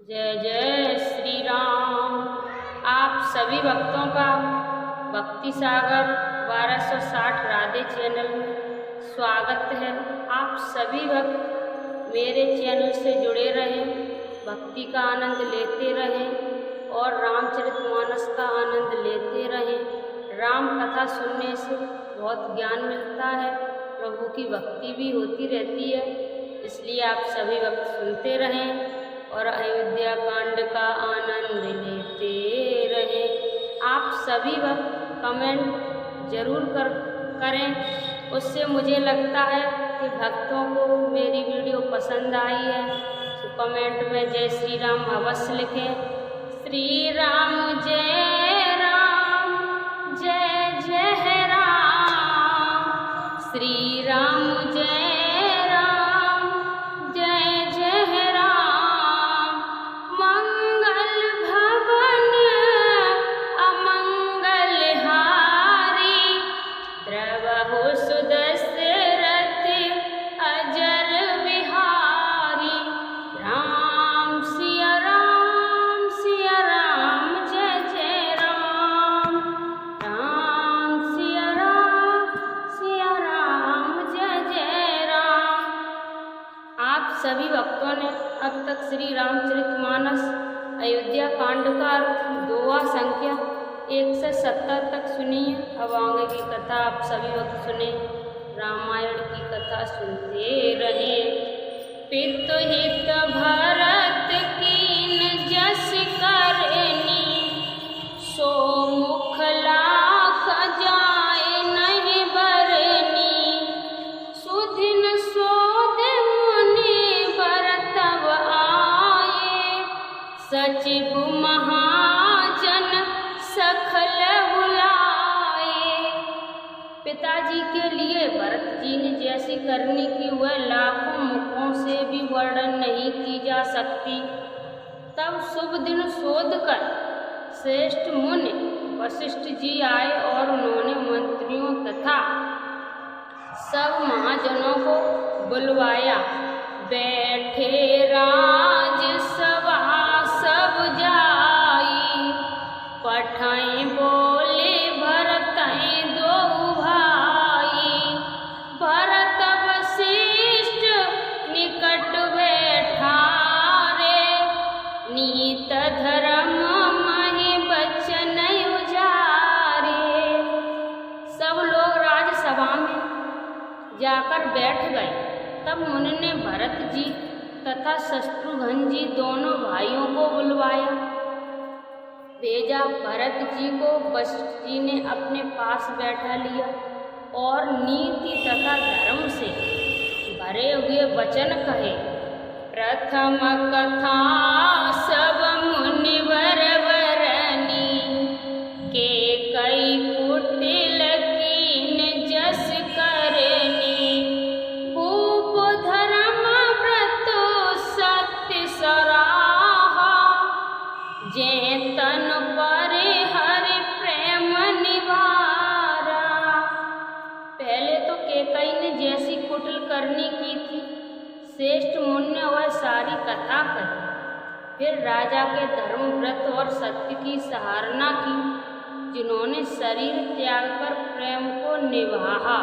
जय जय श्री राम। आप सभी भक्तों का भक्ति सागर 1260 राधे चैनल में स्वागत है। आप सभी भक्त मेरे चैनल से जुड़े रहें, भक्ति का आनंद लेते रहें और रामचरितमानस का आनंद लेते रहें। राम कथा सुनने से बहुत ज्ञान मिलता है, प्रभु की भक्ति भी होती रहती है, इसलिए आप सभी भक्त सुनते रहें और अयोध्या कांड का आनंद लेते रहें। आप सभी वक्त कमेंट जरूर करें, उससे मुझे लगता है कि भक्तों को मेरी वीडियो पसंद आई है। तो कमेंट में जय श्री राम अवश्य लिखें। श्री राम जय राम, जय जय राम। श्री राम जय सभी भक्तों ने अब तक श्री रामचरितमानस अयोध्या कांड का दोहा संख्या 1 से 70 तक सुनी है। अब आगे की कथा आप सभी भक्त सुने, रामायण की कथा सुनते रहे। पितु हित भरत कीन जस करनी, सो मुख लाख जाए नहीं बरनी। सुधिन सोध सचिव महाजन सखल बुलाए। पिताजी के लिए भरत जी ने जैसी करनी की वह लाखों मुखों से भी वर्णन नहीं की जा सकती। तब शुभ दिन शोध कर श्रेष्ठ मुनि वशिष्ठ जी आए और उन्होंने मंत्रियों तथा सब महाजनों को बुलवाया। बैठे राज सभा सब जाई, पठाई बोले भरत दो भाई। भरत वशिष्ठ निकट बैठारे, नीत धर्म महि बचन उजारे। सब लोग राजसभा में जाकर बैठ गए। तब मुनि ने भरत जी तथा शत्रुघ्न जी दोनों भाइयों को बुलवाया, भेजा। भरत जी को वशिष्ठ जी ने अपने पास बैठा लिया और नीति तथा धर्म से भरे हुए वचन कहे। प्रथम कथा सब मुनिवर वरनी, के कई कुटिल कीन जस करनी। तन परे हरि प्रेम निवारा। पहले तो केकई ने जैसी कुटिल करनी की थी, श्रेष्ठ मुनि ने वह सारी कथा कही। फिर राजा के धर्म व्रत और सत्य की सराहना की, जिन्होंने शरीर त्याग कर प्रेम को निभाया।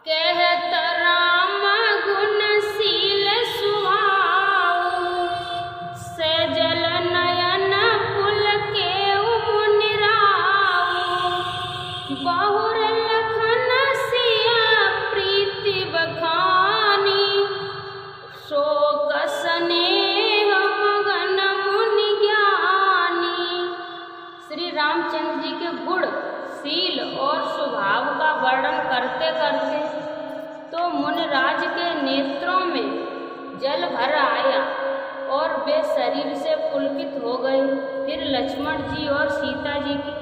कहत राम गुणशील सुभाऊ, सजल नयन पुल के मुनिराऊ। बहुर लखन सिया प्रीति बखानी, शोक स्नेह मगन मुनि ज्ञानी। श्री रामचंद्र जी के गुण, शील और स्वभाव का वर्णन करते करते तो मुनिराज के नेत्रों में जल भर आया और वे शरीर से पुलकित हो गए। फिर लक्ष्मण जी और सीता जी की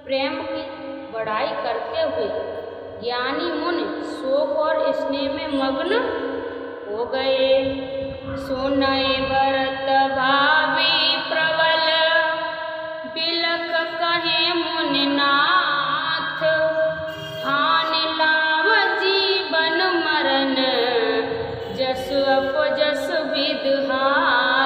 प्रेम की बढ़ाई करते हुए ज्ञानी मुनि शोक और स्नेह में मग्न हो गए। सुनय भरत भावी प्रबल, बिलख कहे मुनिनाथ। हान लाव जीवन मरण, जस अपजस विदहार।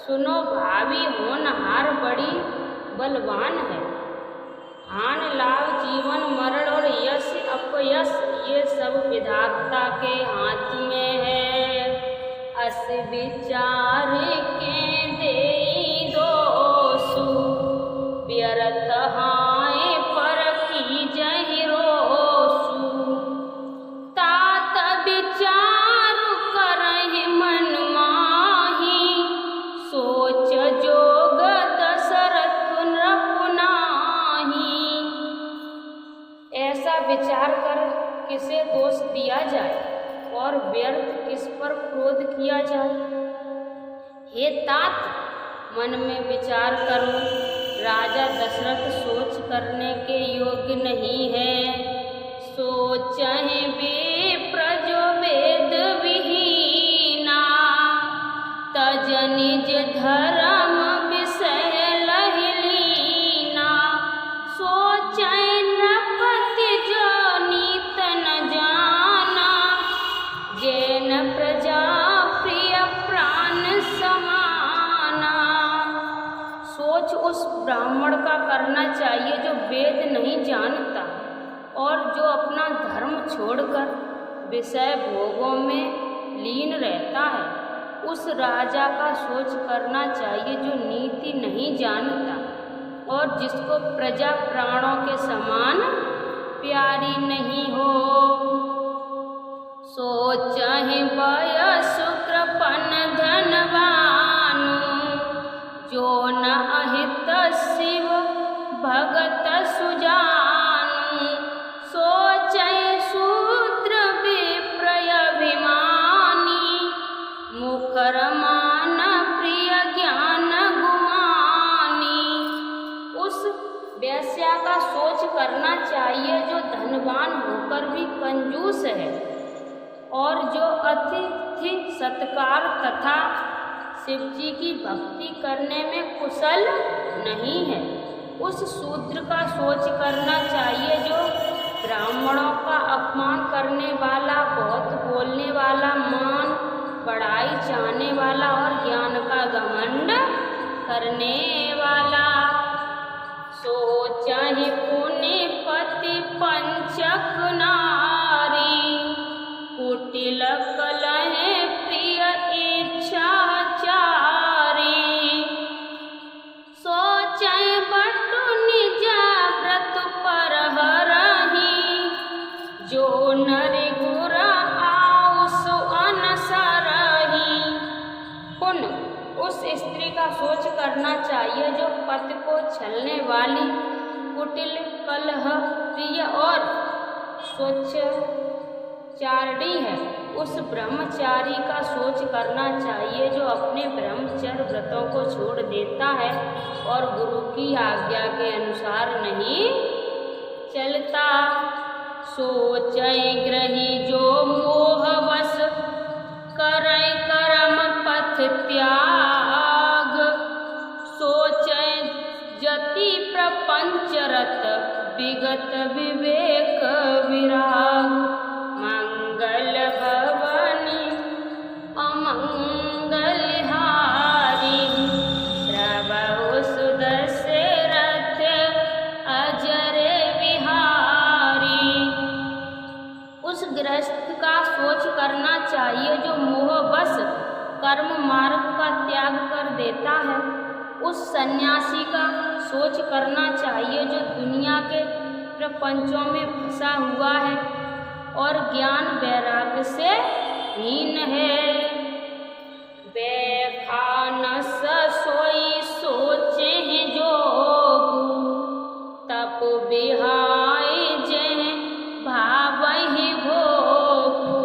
सुनो भावी होनहार बड़ी बलवान है। हान लाभ जीवन मरण और यश अपयश ये सब विधाता के हाथ में है। अस विचार के देई दोषु व्यर्थ हाय पर की जहि रोषु। तात विचार करहि मन माही सोच जोग दशरथ नृप नाही। ऐसा विचार कर किसे दोष दिया जाए और व्यर्थ किस पर क्रोध किया जाए। हे तात, मन में विचार करो, राजा दशरथ सोच करने के योग्य नहीं है। सोचहि विप्र जो वेद विहीना तज निज धर्म विषय लहि लीना। सोचहि नृपति जो नीत न जाना जैन प्रजा प्रिय प्राण समाना। सोच उस ब्राह्मण का करना चाहिए जो वेद नहीं जानता और जो अपना धर्म छोड़कर विषय भोगों में लीन रहता है। उस राजा का सोच करना चाहिए जो नीति नहीं जानता और जिसको प्रजा प्राणों के समान प्यारी नहीं हो। सोचहि वयसु कृपन धनवानु जो न अहित शिव भगत सुजानु। सोचहि शूद्र विप्रय अभिमानी मुखर मान प्रिय ज्ञान गुमानी। उस वेश्या का सोच करना चाहिए जो धनवान होकर भी कंजूस है और जो अतिथि सत्कार तथा शिवजी की भक्ति करने में कुशल नहीं है। उस शूद्र का सोच करना चाहिए जो ब्राह्मणों का अपमान करने वाला, बहुत बोलने वाला, मान बढ़ाई चाहने वाला और ज्ञान का घमंड करने वाला। सोचहि पुनि पति पंचक नारी कुटिल कलहे प्रिय इच्छाचारी। सोचहि बटु निज व्रत पर हरहि जो नरि गुर आउस अनसरहि। पुण्य उस स्त्री का सोच करना चाहिए जो पति को छलने वाली, कुटिल, कलह प्रिय और स्वच्छचारिणी है। उस ब्रह्मचारी का सोच करना चाहिए जो अपने ब्रह्मचर्य व्रतों को छोड़ देता है और गुरु की आज्ञा के अनुसार नहीं चलता। सोचहि ग्रही जो मोहवश करहि कर्म पथ त्याग। सोचहि जति प्रपंच रत विगत विवेक विराग। मंगल भवनि अमंगल हारी प्रभु सुदशरथ अजर विहारी। उस गृहस्थ का सोच करना चाहिए जो मोहवश कर्म मार्ग का त्याग कर देता है। उस सन्यासी का सोच करना चाहिए जो दुनिया के प्रपंचों में फंसा हुआ है और ज्ञान वैराग्य से हीन है। बेखानस सोई सोचे जोगु तप बिहाय जह भावहि भोगु।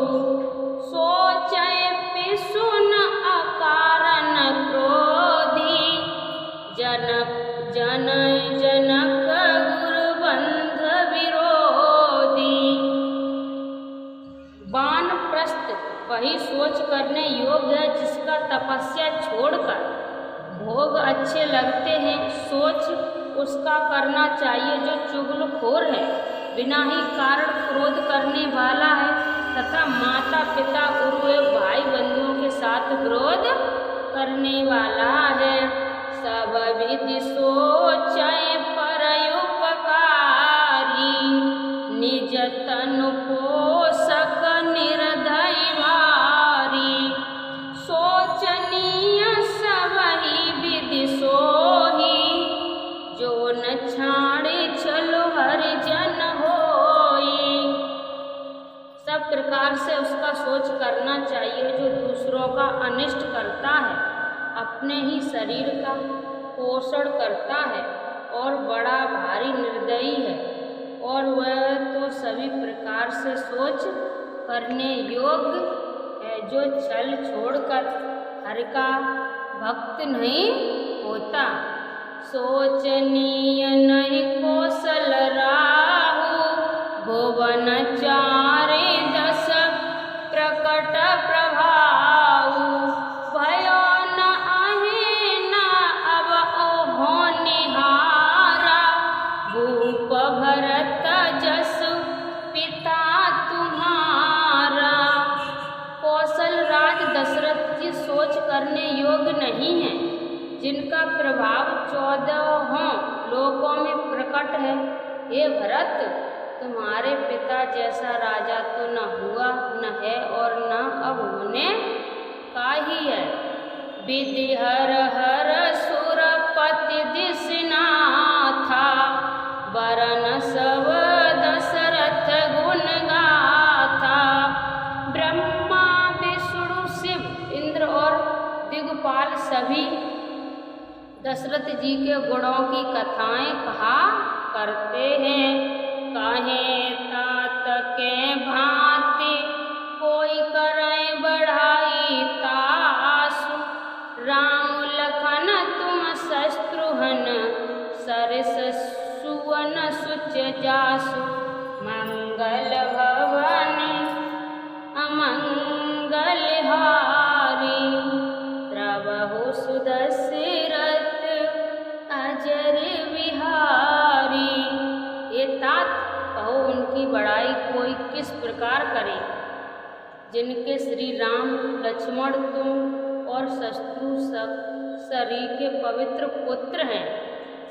सोचहि पिसुन अकारण क्रोधी जनक गुरुबंध विरोधी। वानप्रस्थ वही सोच करने योग्य है जिसका तपस्या छोड़कर भोग अच्छे लगते हैं। सोच उसका करना चाहिए जो चुगलखोर है, बिना ही कारण क्रोध करने वाला है तथा माता पिता गुरु एवं भाई बंधुओं के साथ विरोध करने वाला है। सब विधि सोचै पर उपकारी, निज तनु पोषक निर्दय भारी। सोचनीय सबहि विधि सोही, जो न छाड़े चलो हरिजन होई। सब प्रकार से उसका सोच करना चाहिए जो दूसरों का अनिष्ट करता है, अपने ही शरीर का पोषण करता है और बड़ा भारी निर्दयी है। और वह तो सभी प्रकार से सोच करने योग्य है, जो छल छोड़कर हरि का भक्त नहीं होता। सोचनीय नहीं कौशल राहु, भुवन चारे दस प्रकट प्रभाऊ। भयो न आहे न अब होनिहारा, भूप भरत जसु पिता तुम्हारा। कौशल राज दशरथ जी सोच करने योग्य नहीं है, जिनका प्रभाव 14 लोकों में प्रकट है। हे भरत, तुम्हारे पिता जैसा राजा तो न हुआ, न है और न अब होने का ही है। विधि हर हर सुरपति दिशनाथा, वरन सब दशरथ गुण गाथा। ब्रह्मा विष्णु शिव इंद्र और दिग्पाल सभी दशरथ जी के गुणों की कथाएं कहा करते हैं। काहे तात के भांति कोई करे बढ़ाई तासु, राम लखन तुम शत्रुघ्न सरस सुवन सुच जासु। मंगल भवनि अमंगल हारी, प्रभु सुदशरथ अजर विहारी। ये तात कहो उनकी बड़ाई कोई किस प्रकार करे, जिनके श्री राम लक्ष्मण तुम और शत्रु शरीर के पवित्र पुत्र हैं।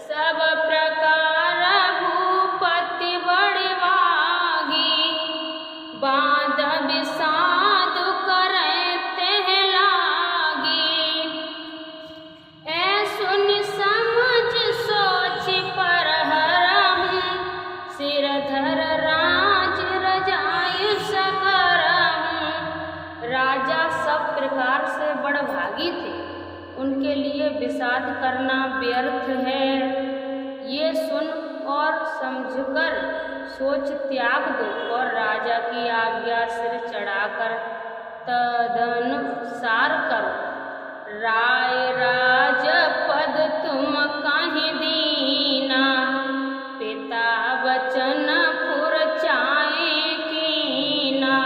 सब प्रकार भूपति बड़वागी, बांध विषाद करे तेह लागी। ऐसो निसमझ सोच पर हरहु, सिर धर राज रजायु सकरहु। राजा सब प्रकार से बड़भागी थे, उनके लिए विषाद करना व्यर्थ है। ये सुन और समझकर सोच त्याग दो और राजा की आज्ञा सिर चढ़ाकर तदनुसार करो। राय राज पद तुम कहीं दीना, पिता वचन पुर चाहे कीना।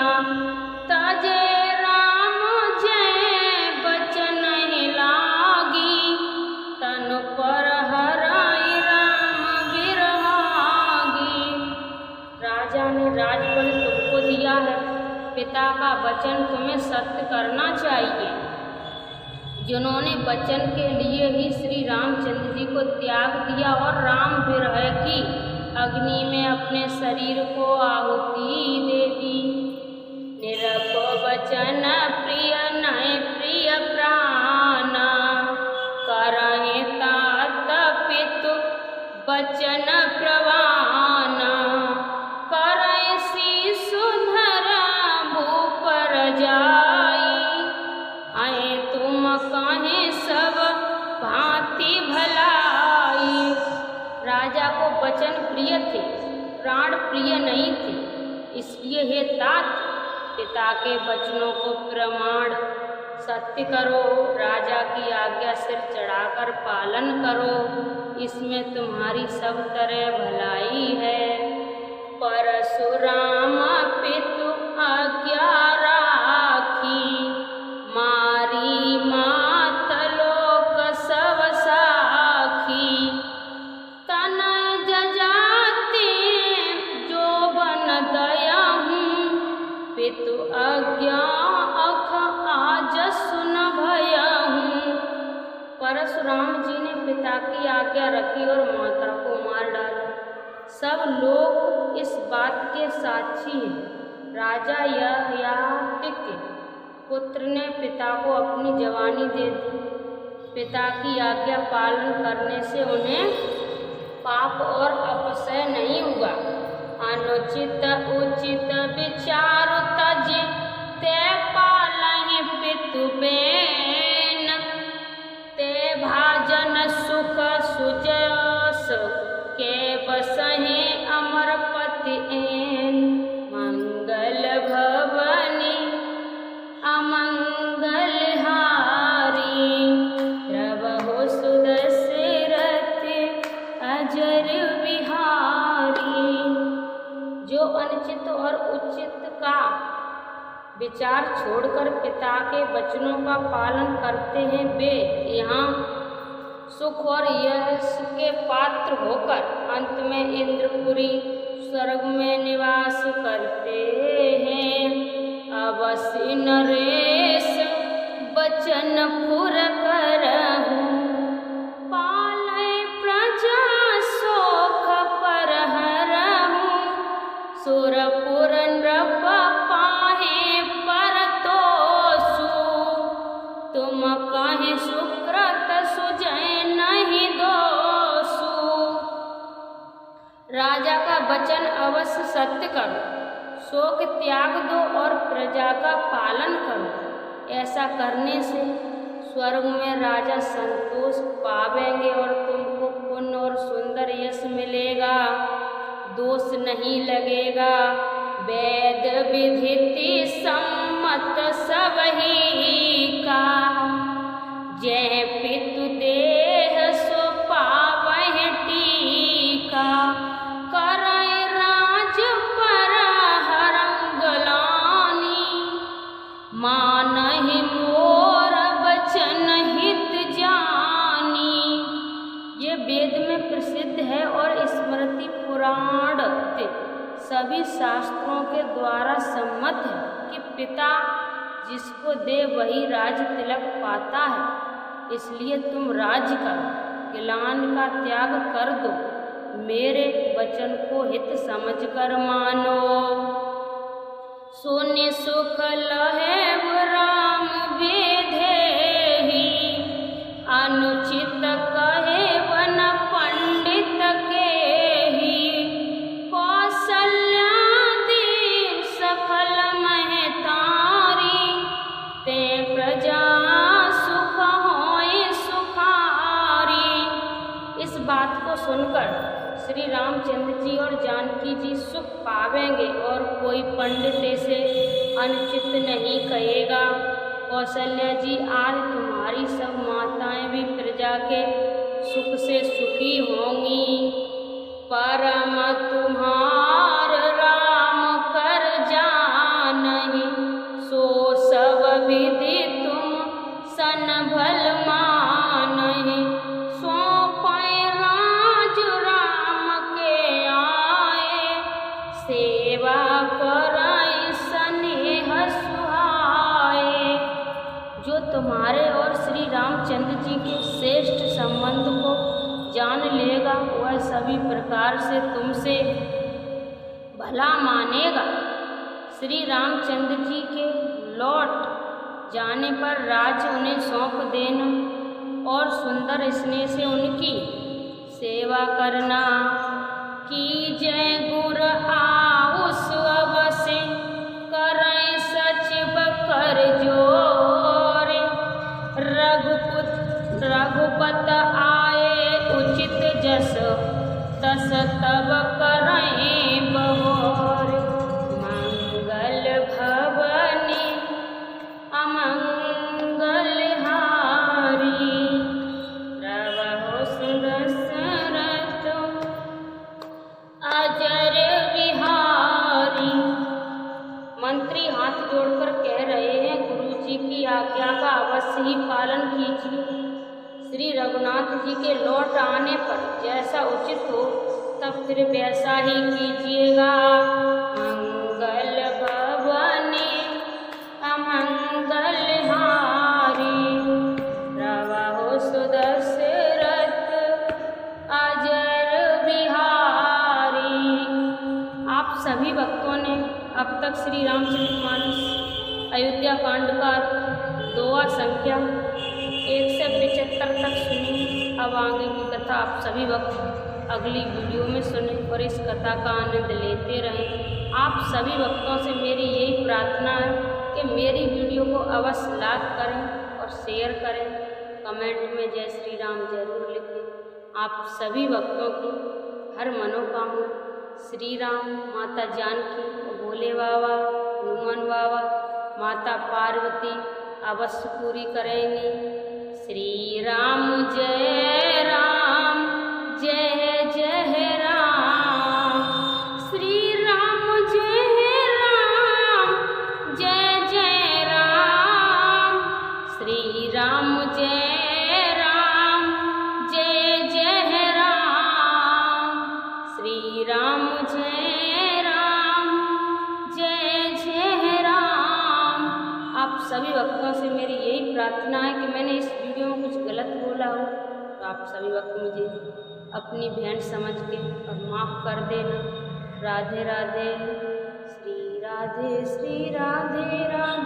तजे राम जय बचन लागी, तन पर हराई राम विरहागी। राजा ने राजपद तुमको दिया है, पिता का वचन तुम्हें सत्य करना चाहिए। जिन्होंने वचन के लिए ही श्री रामचंद्र जी को त्याग दिया और राम विरह की अग्नि में अपने शरीर को आहुति दे दी। निरप वचन प्रिय नय प्रिय प्राणा, करहि तात पितु वचन प्रवाना। करहि शिशुधर भूप रजाई, आए तुम कहें सब भांति भलाई। राजा को वचन प्रिय थे, प्राण प्रिय नहीं थे, इसलिए हे तात पिता के वचनों को प्रमाण सत्य करो, राजा की आज्ञा सिर चढ़ाकर पालन करो, इसमें तुम्हारी सब तरह भलाई है। परशुराम पितु आज्ञा राखी, मारी मात लोक सब साखी। तनय जजाति जो बन दया हूँ, पितु आज्ञा अख आज सुन भया हूँ। माता को मार डाला। सब लोग इस बात के साक्षी हैं। राजा यहोयादा के पुत्र ने पिता को अपनी जवानी दे दी। पिता की आज्ञा पालन करने से उन्हें पाप और अपसय नहीं हुआ। अनुचित उचित विचार तज ते पालहि पितु बेन, ते भाजन सुख सुजस के बसहि अमर पति एन। मंगल भवनी अमंगल हारी, प्रभु सुदशरथ अजर बिहारी। जो अनुचित और उचित का विचार छोड़कर पिता के वचनों का पालन करते हैं, वे यहाँ सुख और यश के पात्र होकर अंत में इंद्रपुरी स्वर्ग में निवास करते हैं। अवश्य नरेश बचन पुर करहु, पालै प्रजा शोक परहरहु। सुरपुर नृप पाहे परतोषु, तुम कहीं सुकृत सुजय नहीं दोषु। राजा का वचन अवश्य सत्य करो, शोक त्याग दो और प्रजा का पालन करो। ऐसा करने से स्वर्ग में राजा संतोष पावेंगे और तुमको पुण्य और सुंदर यश मिलेगा, दोष नहीं लगेगा। वेद विधिति सम्मत सबहि का, जय पितु देह सो पावहि टीका। करय राज पर हरंग ग्लानि, मानहि मोर वचन हित जानी। ये वेद में प्रसिद्ध है और स्मृति पुराण सभी शास्त्रों के द्वारा सम्मत है कि पिता जिसको दे वही राज तिलक पाता है। इसलिए तुम राज करो, गिलान का त्याग कर दो, मेरे वचन को हित समझकर मानो। सोने सुख लहब राम वेधेहि, अनुचित कहे वन पंडित केहि। कौसल्या दीन सफल महतारी, ते प्रजा सुख होए सुखारी। इस बात को सुनकर श्री रामचंद्र जी और जानकी जी सुख पावेंगे और कोई पंडित ऐसे अनुचित नहीं कहेगा। कौशल्या जी, आज तुम्हारी सब माताएं भी प्रजा के सुख से सुखी होंगी। परम तुम्हार राम कर जानहि, सो सब विधि तुम सन भल मानहि। सौंपै राज राम के आए, सेवा करई स्नेह सुहाए। जो तुम्हारे और श्री रामचंद्र जी के श्रेष्ठ संबंध को जान लेगा, वह सभी प्रकार से तुमसे भला मानेगा। श्री रामचंद्र जी के लौट जाने पर राज्य उन्हें सौंप देना और सुंदर स्नेह से उनकी सेवा करना। की जय गुर आउस अवश्य, करय सचिव कर जोरे। रघुपत आए उचित जस, तस तब करय बहोर। मंगल भवनी अमंगल हारी, प्रभु सुदशरथ अजर बिहारी। मंत्री हाथ जोड़कर कह रहे हैं, गुरु जी की आज्ञा का अवश्य ही पालन कीजिए। श्री रघुनाथ जी के लौट आने पर जैसा उचित हो तब फिर वैसा ही कीजिएगा। मंगल भवनी अमंगल हारी, प्रभु सुदशरथ अजय अब तक श्री रामचरितमानस अयोध्या कांड का दोहा संख्या 175 तक सुनी। अब आगे की कथा आप सभी वक्त अगली वीडियो में सुने और इस कथा का आनंद लेते रहें। आप सभी भक्तों से मेरी यही प्रार्थना है कि मेरी वीडियो को अवश्य लाइक करें और शेयर करें। कमेंट में जय श्री राम जरूर लिखें। आप सभी भक्तों की हर मनोकामना श्री राम, माता जानकी, भोले बाबा, हनुमान बाबा, माता पार्वती अवश्य पूरी करेंगी। श्री राम जय राम, जय जय राम। श्री राम जय राम, जय जय राम। श्री राम जय राम, जय जय राम। श्री राम जय राम, जय जय राम। आप सभी भक्तों से मेरी यही प्रार्थना है कि मैंने इस वीडियो में कुछ गलत बोला हो तो आप सभी वक्त मुझे अपनी बहन समझ के और माफ़ कर देना। राधे राधे, श्री राधे राधे।